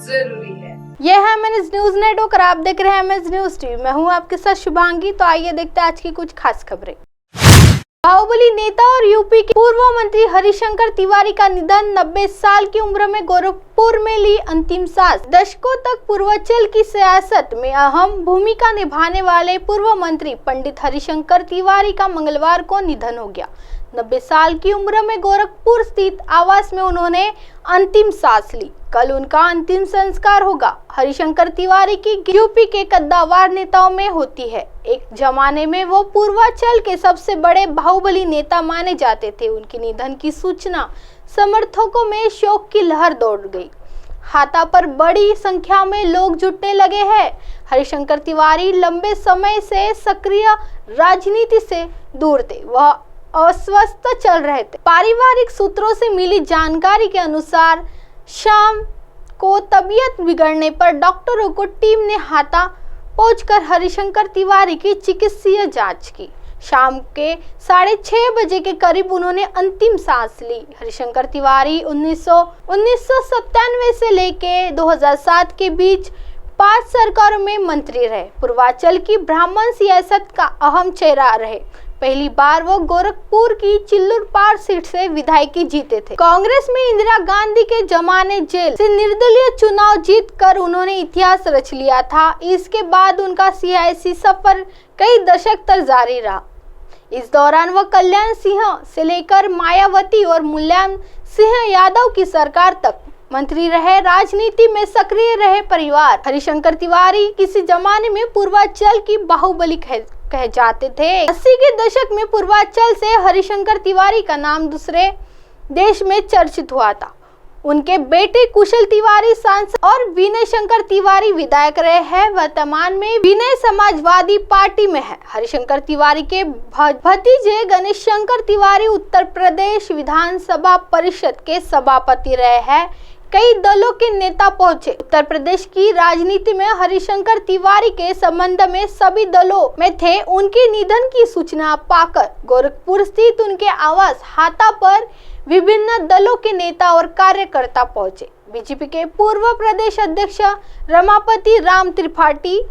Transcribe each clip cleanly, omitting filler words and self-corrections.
जरूरी है। यह है एमएनएस न्यूज नेटवर्क और आप देख रहे हैं एमएनएस न्यूज टीवी। मैं हूं आपके साथ शुभांगी। तो आइए देखते हैं आज की कुछ खास खबरें। बाहुबली नेता और यूपी के पूर्व मंत्री हरिशंकर तिवारी का निधन। 90 साल की उम्र में गोरखपुर में ली अंतिम सांस। दशकों तक पूर्वांचल की सियासत में अहम भूमिका निभाने वाले पूर्व मंत्री पंडित हरिशंकर तिवारी का मंगलवार को निधन हो गया। 90 साल की उम्र में गोरखपुर स्थित आवास में उन्होंने अंतिम सांस ली। कल उनका अंतिम संस्कार होगा। हरिशंकर तिवारी की यूपी के कद्दावर नेताओं में होती है। एक जमाने में वो पूर्वांचल के सबसे बड़े बाहुबली नेता माने जाते थे। उनके निधन की सूचना समर्थकों में शोक की लहर दौड़ गई। हाथा पर बड़ी संख्या में लोग जुटने लगे हैं। हरिशंकर तिवारी लंबे समय से सक्रिय राजनीति से दूर थे। वह अस्वस्थ चल रहे थे। पारिवारिक सूत्रों से मिली जानकारी के अनुसार शाम को तबीयत बिगड़ने पर डॉक्टरों को टीम ने हाथा पहुंचकर हरिशंकर तिवारी की चिकित्सीय जांच की। शाम के 6:30 बजे के करीब उन्होंने अंतिम सांस ली। हरिशंकर तिवारी 1997 से लेके 2007 के बीच 5 सरकारों में मंत्री रहे। पूर्वांचल की ब्राह्मण सियासत का अहम चेहरा रहे। पहली बार वो गोरखपुर की चिल्लूरपार सीट से विधायकी जीते थे। कांग्रेस में इंदिरा गांधी के जमाने जेल से निर्दलीय चुनाव जीतकर उन्होंने इतिहास रच लिया था। इसके बाद उनका सियासी सफर कई दशक तक जारी रहा। इस दौरान वह कल्याण सिंह से लेकर मायावती और मुलायम सिंह यादव की सरकार तक मंत्री रहे। राजनीति में सक्रिय रहे परिवार। हरिशंकर तिवारी किसी जमाने में पूर्वांचल की बाहुबली कहे जाते थे। 80 के दशक में पूर्वांचल से हरिशंकर तिवारी का नाम दूसरे देश में चर्चित हुआ था। उनके बेटे कुशल तिवारी सांसद और विनय शंकर तिवारी विधायक रहे हैं। वर्तमान में विनय समाजवादी पार्टी में है। हरिशंकर तिवारी के भतीजे गणेश शंकर तिवारी उत्तर प्रदेश विधानसभा परिषद के सभापति रहे हैं। कई दलों के नेता पहुंचे। उत्तर प्रदेश की राजनीति में हरिशंकर तिवारी के संबंध में सभी दलों में थे। उनके निधन की सूचना पाकर गोरखपुर स्थित उनके आवास हाथा पर विभिन्न दलों के नेता और कार्यकर्ता पहुंचे। बीजेपी के पूर्व प्रदेश अध्यक्ष रमापति राम त्रिपाठी,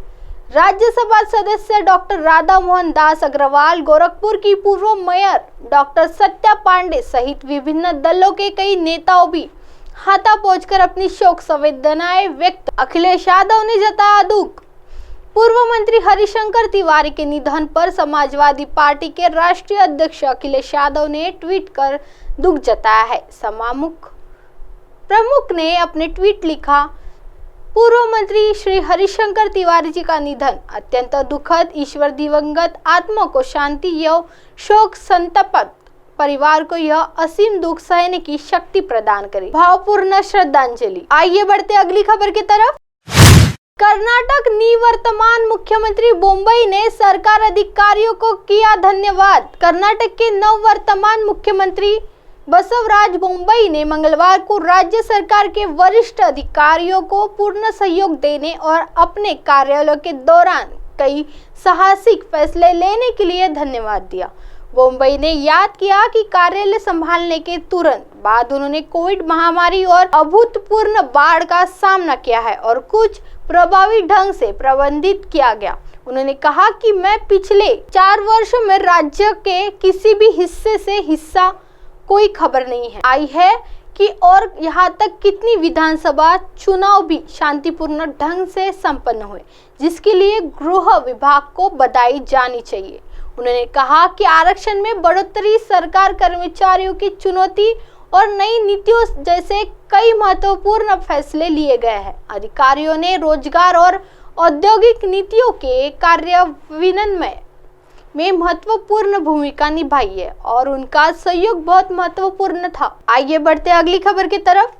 राज्यसभा सदस्य डॉक्टर राधा मोहन दास अग्रवाल, गोरखपुर की पूर्व मेयर डॉक्टर सत्या पांडे सहित विभिन्न दलों के कई नेताओं भी हाथा पहुंचकर अपनी शोक संवेदनाएं व्यक्त। अखिलेश यादव ने जताया दुख। पूर्व मंत्री हरिशंकर तिवारी के निधन पर समाजवादी पार्टी के राष्ट्रीय अध्यक्ष अखिलेश यादव ने ट्वीट कर दुख जताया है। प्रमुख ने अपने ट्वीट लिखा, पूर्व मंत्री श्री हरिशंकर तिवारी जी का निधन अत्यंत दुखद। ईश्वर दिवंगत आत्मा को शांति एवं शोक संतप्त परिवार को यह असीम दुख सहने की शक्ति प्रदान करे। भावपूर्ण श्रद्धांजलि। आइए बढ़ते अगली खबर की तरफ। कर्नाटक निवर्तमान मुख्यमंत्री बोम्बई ने सरकार अधिकारियों को किया धन्यवाद। कर्नाटक के नववर्तमान मुख्यमंत्री बसवराज बोम्बई ने मंगलवार को राज्य सरकार के वरिष्ठ अधिकारियों को पूर्ण सहयोग देने और अपने कार्यालय के दौरान कई साहसिक फैसले लेने के लिए धन्यवाद दिया। बोम्बई ने याद किया कि कार्यालय संभालने के तुरंत बाद उन्होंने कोविड महामारी और अभूतपूर्व बाढ़ का सामना किया है और कुछ प्रभावी ढंग से प्रबंधित किया गया। उन्होंने कहा कि मैं पिछले 4 वर्षों में राज्य के किसी भी हिस्से से हिस्सा कोई खबर नहीं आई है कि और यहाँ तक कितनी विधानसभा चुनाव भी शांतिपूर्ण ढंग से संपन्न हुए, जिसके लिए गृह विभाग को बधाई जानी चाहिए। उन्होंने कहा कि आरक्षण में बढ़ोतरी, सरकार कर्मचारियों की चुनौती और नई नीतियों जैसे कई महत्वपूर्ण फैसले लिए गए हैं। अधिकारियों ने रोजगार और औद्योगिक नीतियों के कार्यान्वयन में महत्वपूर्ण भूमिका निभाई है और उनका सहयोग बहुत महत्वपूर्ण था। आइए बढ़ते अगली खबर की तरफ।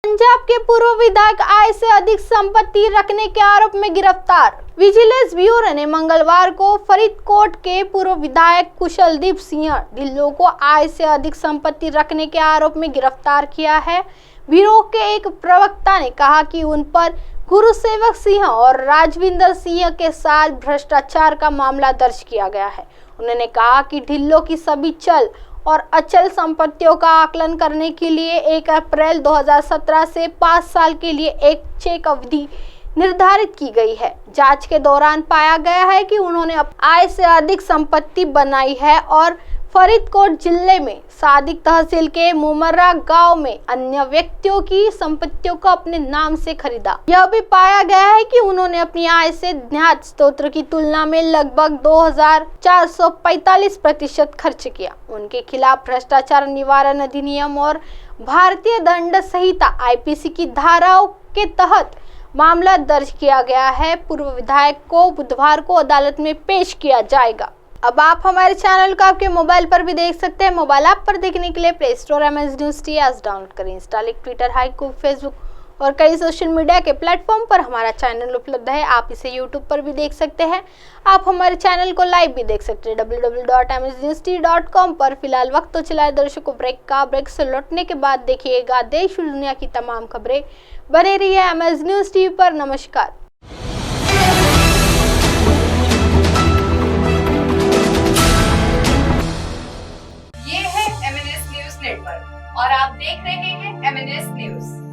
पंजाब के पूर्व विधायक आय से अधिक संपत्ति रखने के आरोप में गिरफ्तार। विजिलेंस ब्यूरो ने मंगलवार को फरीदकोट के पूर्व विधायक कुशलदीप सिंह ढिल्लों को आय से अधिक संपत्ति रखने के आरोप में गिरफ्तार किया है। ब्यूरो के एक प्रवक्ता ने कहा कि उन पर गुरुसेवक सिंह और राजविंदर सिंह के साथ भ्रष्टाचार का मामला दर्ज किया गया है। उन्होंने कहा कि ढिल्लों की सभी चल और अचल संपत्तियों का आकलन करने के लिए 1 अप्रैल 2017 से 5 साल के लिए एक चेक अवधि निर्धारित की गई है। जांच के दौरान पाया गया है कि उन्होंने आय से अधिक संपत्ति बनाई है और फरीदकोट जिले में सादिक तहसील के मुमर्रा गांव में अन्य व्यक्तियों की संपत्तियों को अपने नाम से खरीदा। यह भी पाया गया है कि उन्होंने अपनी आय से ज्ञात स्रोत की तुलना में लगभग 2445% खर्च किया। उनके खिलाफ भ्रष्टाचार निवारण अधिनियम और भारतीय दंड संहिता IPC की धाराओं के तहत मामला दर्ज किया गया है। पूर्व विधायक को बुधवार को अदालत में पेश किया जाएगा। अब आप हमारे चैनल को आपके मोबाइल पर भी देख सकते हैं। मोबाइल ऐप पर देखने के लिए play store MS News TH app download करें। इंस्टा, ट्विटर, हाइकू, फेसबुक और कई सोशल मीडिया के प्लेटफॉर्म पर हमारा चैनल उपलब्ध है। आप इसे यूट्यूब पर भी देख सकते हैं। आप हमारे चैनल को लाइव भी देख सकते हैं www.msnewst.com पर। फिलहाल वक्त तो चला है दर्शकों ब्रेक का। ब्रेक से लौटने के बाद देखिएगा देश और दुनिया की तमाम खबरें। बने रहिए MS News TV पर। नमस्कार। ये है MNS न्यूज नेटवर्क और आप देख रहे हैं MNS न्यूज।